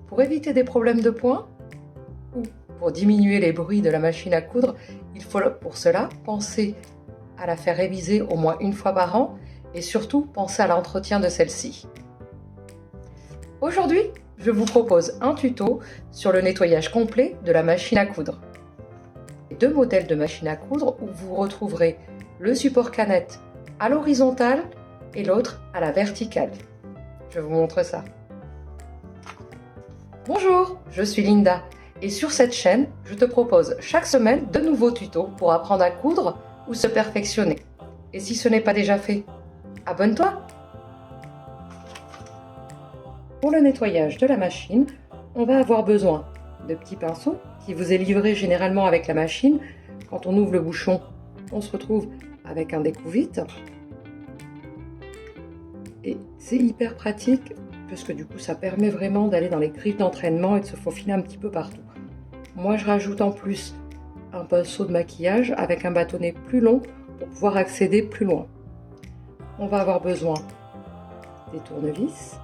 Pour éviter des problèmes de poing ou pour diminuer les bruits de la machine à coudre, il faut pour cela penser à la faire réviser au moins une fois par an et surtout penser à l'entretien de celle-ci. Aujourd'hui, je vous propose un tuto sur le nettoyage complet de la machine à coudre. Deux modèles de machine à coudre où vous retrouverez le support canette à l'horizontale et l'autre à la verticale. Je vous montre ça. Bonjour, je suis Linda et sur cette chaîne, je te propose chaque semaine de nouveaux tutos pour apprendre à coudre ou se perfectionner. Et si ce n'est pas déjà fait, abonne-toi! Pour le nettoyage de la machine, on va avoir besoin de petits pinceaux qui vous est livré généralement avec la machine. Quand on ouvre le bouchon, on se retrouve avec un découvite. Et c'est hyper pratique parce que du coup ça permet vraiment d'aller dans les griffes d'entraînement et de se faufiler un petit peu partout. Moi je rajoute en plus un pinceau de maquillage avec un bâtonnet plus long pour pouvoir accéder plus loin. On va avoir besoin des tournevis,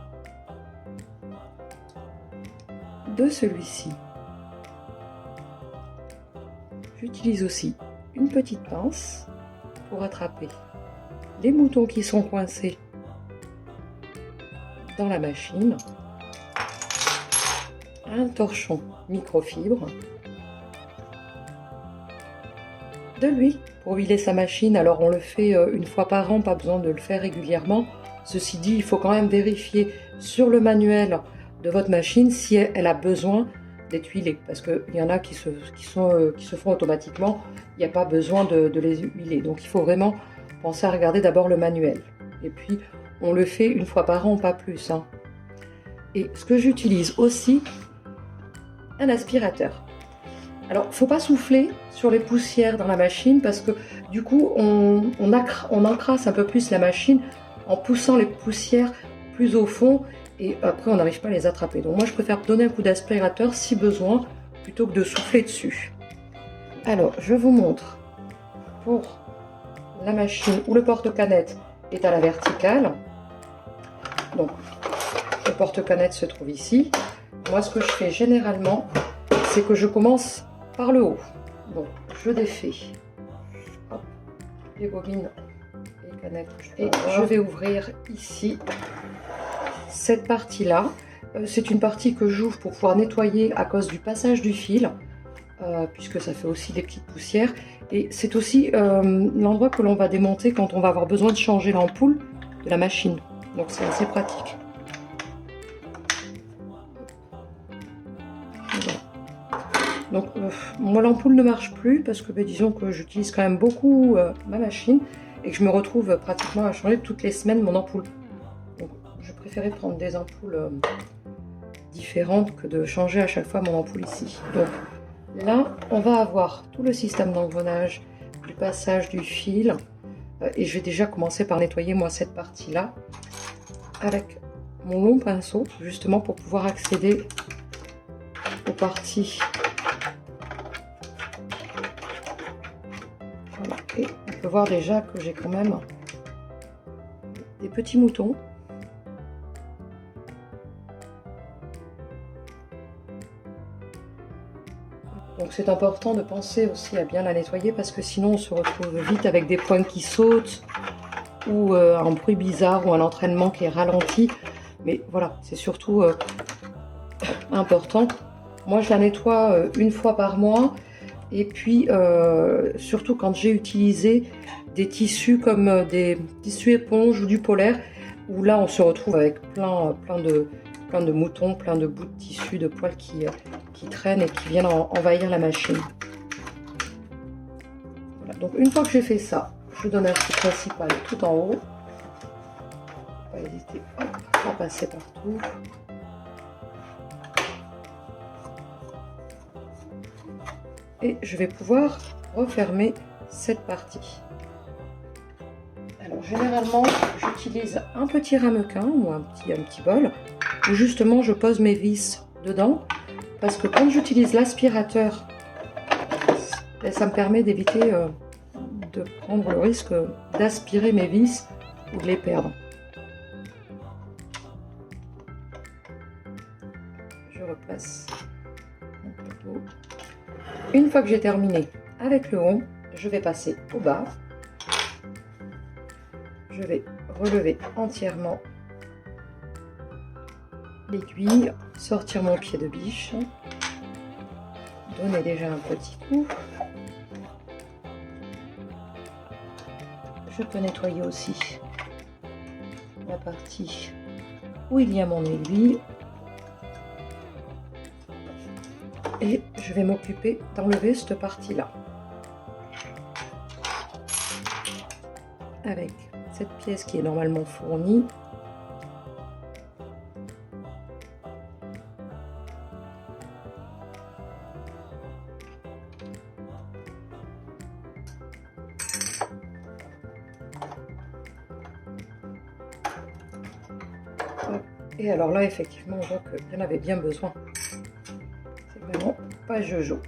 de celui-ci. J'utilise aussi une petite pince pour attraper les moutons qui sont coincés dans la machine, un torchon microfibre, de l'huile pour huiler sa machine. Alors on le fait une fois par an, pas besoin de le faire régulièrement. Ceci dit, il faut quand même vérifier sur le manuel de votre machine si elle a besoin d'être huilée, parce qu'il y en a qui se font automatiquement, il n'y a pas besoin de les huiler. Donc il faut vraiment penser à regarder d'abord le manuel. Et puis on le fait une fois par an, pas plus. Et ce que j'utilise aussi, un aspirateur. Alors, il ne faut pas souffler sur les poussières dans la machine parce que du coup, on encrasse un peu plus la machine en poussant les poussières plus au fond et après, on n'arrive pas à les attraper. Donc moi, je préfère donner un coup d'aspirateur si besoin plutôt que de souffler dessus. Alors, je vous montre pour la machine où le porte-canette est à la verticale. Donc, le porte-canette se trouve ici. Moi, ce que je fais généralement, c'est que je commence par le haut. Donc, je défais les bobines et les canettes et je vais ouvrir ici cette partie-là. C'est une partie que j'ouvre pour pouvoir nettoyer à cause du passage du fil, puisque ça fait aussi des petites poussières. Et c'est aussi l'endroit que l'on va démonter quand on va avoir besoin de changer l'ampoule de la machine. Donc, c'est assez pratique. Donc moi l'ampoule ne marche plus parce que disons que j'utilise quand même beaucoup ma machine et que je me retrouve pratiquement à changer toutes les semaines mon ampoule. Donc je préférais prendre des ampoules différentes que de changer à chaque fois mon ampoule ici. Donc là on va avoir tout le système d'engrenage, du passage du fil et je vais déjà commencer par nettoyer moi cette partie là avec mon long pinceau justement pour pouvoir accéder aux parties. Voilà. Et on peut voir déjà que j'ai quand même des petits moutons. Donc c'est important de penser aussi à bien la nettoyer parce que sinon on se retrouve vite avec des points qui sautent ou un bruit bizarre ou un entraînement qui est ralenti. Mais voilà, c'est surtout important. Moi je la nettoie une fois par mois. Et puis, surtout quand j'ai utilisé des tissus comme des tissus éponges ou du polaire, où là on se retrouve avec plein de moutons, plein de bouts de tissu, de poils qui traînent et qui viennent envahir la machine. Voilà, donc une fois que j'ai fait ça, je donne un petit principal tout en haut. Pas hésiter à passer partout. Et je vais pouvoir refermer cette partie. Alors généralement j'utilise un petit ramequin ou un petit bol où justement je pose mes vis dedans parce que quand j'utilise l'aspirateur, ça me permet d'éviter de prendre le risque d'aspirer mes vis ou de les perdre. Je je replace mon plateau. Une fois que j'ai terminé avec le haut, je vais passer au bas. Je vais relever entièrement l'aiguille, sortir mon pied de biche, donner déjà un petit coup. Je peux nettoyer aussi la partie où il y a mon aiguille. Et je vais m'occuper d'enlever cette partie-là. Avec cette pièce qui est normalement fournie. Et alors là, effectivement, on voit qu'il y en avait bien besoin. C'est vraiment pas jojo.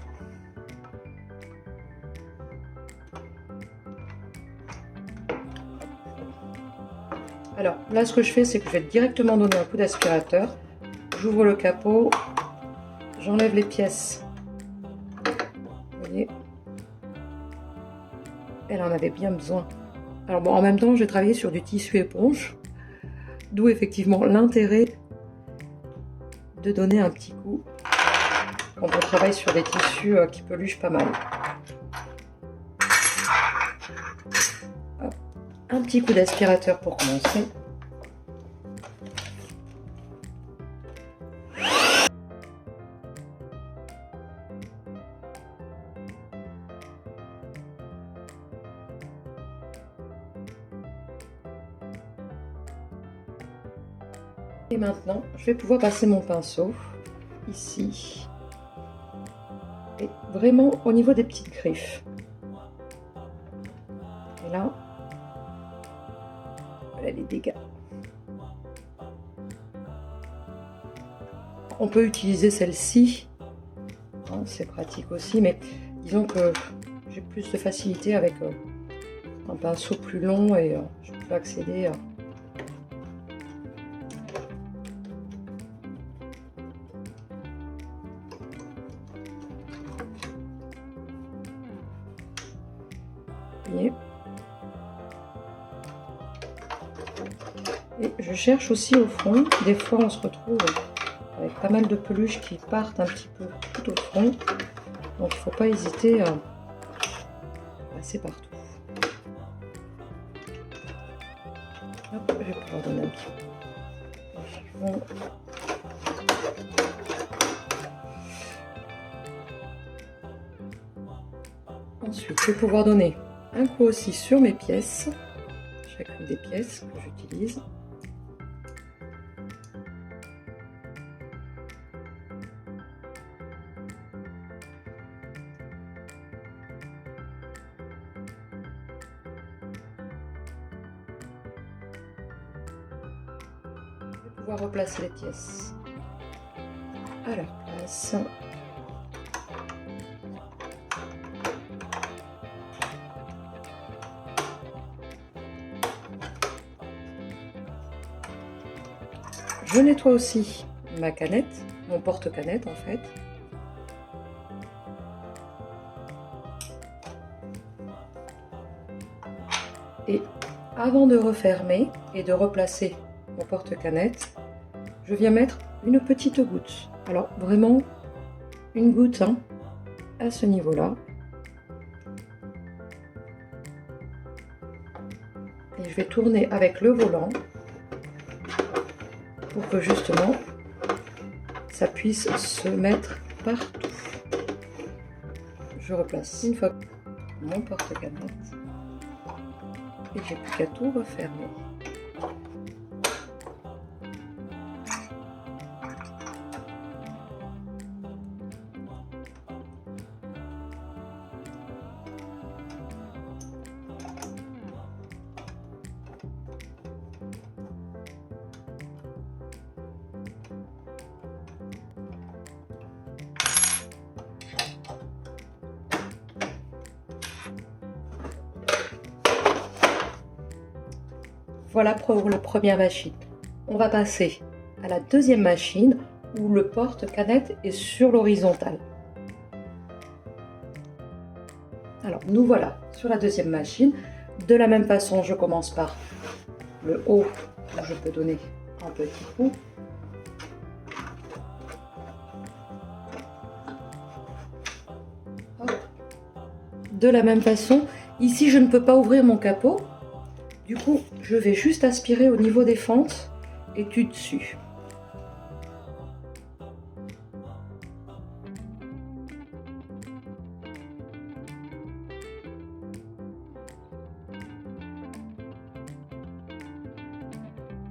Alors là, ce que je fais, c'est que je vais directement donner un coup d'aspirateur. J'ouvre le capot, j'enlève les pièces. Vous voyez, elle en avait bien besoin. Alors bon, en même temps, j'ai travaillé sur du tissu éponge. D'où effectivement l'intérêt de donner un petit coup quand on travaille sur des tissus qui peluchent pas mal. Hop. Un petit coup d'aspirateur pour commencer. Et maintenant, je vais pouvoir passer mon pinceau ici. Et vraiment au niveau des petites griffes. Et là, voilà les dégâts. On peut utiliser celle-ci. Hein, c'est pratique aussi, mais disons que j'ai plus de facilité avec un pinceau plus long et je peux accéder à... Et je cherche aussi au fond. Des fois, on se retrouve avec pas mal de peluches qui partent un petit peu tout au fond. Donc, il ne faut pas hésiter à passer partout. Hop, je vais pouvoir donner un petit peu. Ensuite, je vais pouvoir donner un coup aussi sur mes pièces, chacune des pièces que j'utilise. Je vais pouvoir replacer les pièces à leur place. Je nettoie aussi ma canette, mon porte-canette en fait. Et avant de refermer et de replacer mon porte-canette, je viens mettre une petite goutte. Alors vraiment une goutte hein, à ce niveau-là. Et je vais tourner avec le volant pour que justement ça puisse se mettre partout. Je replace une fois mon porte-canette et j'ai plus qu'à tout refermer. Voilà pour la première machine. On va passer à la deuxième machine. où le porte-canette est sur l'horizontale. Alors nous voilà sur la deuxième machine. De la même façon, je commence par le haut où je peux donner un petit coup. De la même façon, ici je ne peux pas ouvrir mon capot. Du coup, je vais juste aspirer au niveau des fentes et tu dessus.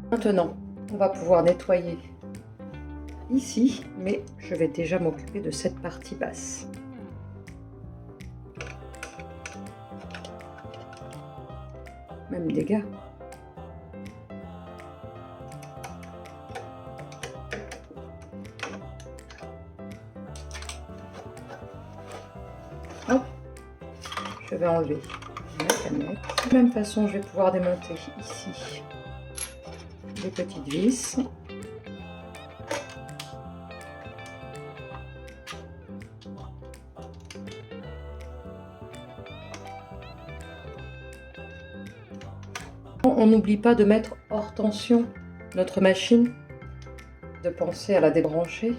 Maintenant, on va pouvoir nettoyer ici, mais je vais déjà m'occuper de cette partie basse. Même dégâts. Hop, je vais enlever la canette. De la même façon, je vais pouvoir démonter ici les petites vis. On n'oublie pas de mettre hors tension notre machine, de penser à la débrancher.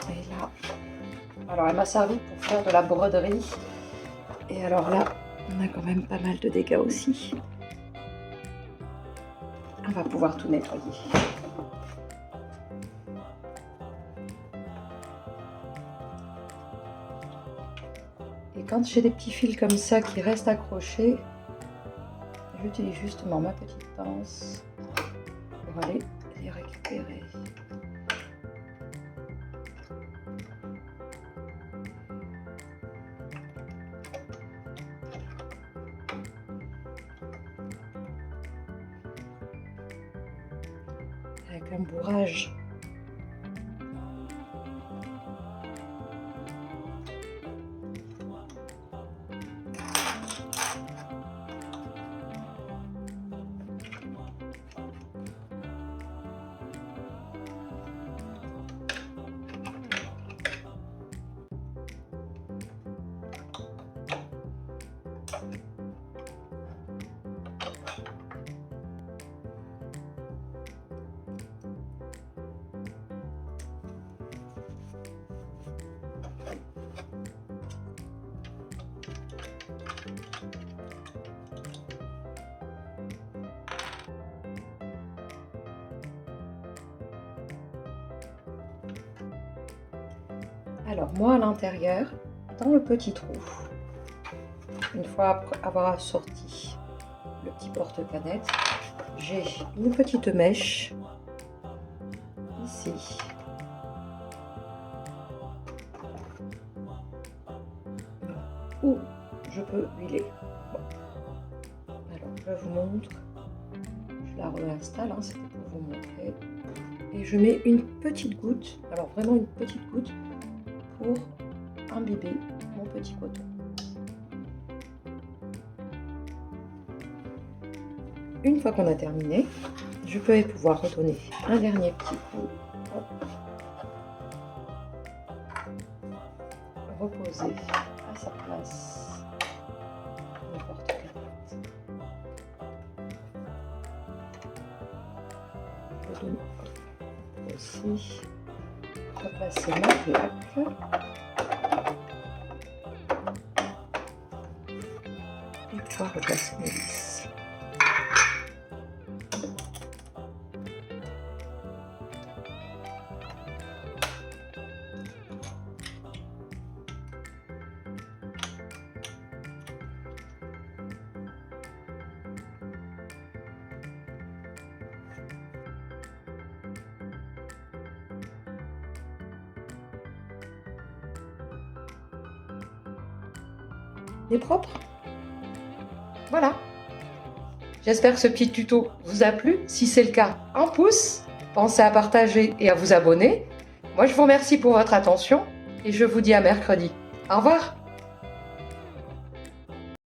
Et là, alors elle m'a servi pour faire de la broderie. Et alors là, on a quand même pas mal de dégâts aussi. On va pouvoir tout nettoyer. Et quand j'ai des petits fils comme ça qui restent accrochés, j'utilise justement ma petite pince pour aller les récupérer. Avec un bourrage. Alors moi à l'intérieur, dans le petit trou, une fois avoir sorti le petit porte-canette, j'ai une petite mèche ici. Où je peux huiler. Bon. Alors je vous montre, je la réinstalle, hein, c'était pour vous montrer. Et je mets une petite goutte, alors vraiment une petite goutte, pour imbiber mon petit coton. Une fois qu'on a terminé, je vais pouvoir redonner un dernier petit coup. Hop. Reposer à sa place le porte-canette. Je donne aussi replacer ma plaque. Et pouvoir replacer mes vis. Il est propre. Voilà. J'espère que ce petit tuto vous a plu. Si c'est le cas, un pouce. Pensez à partager et à vous abonner. Moi, je vous remercie pour votre attention et je vous dis à mercredi. Au revoir!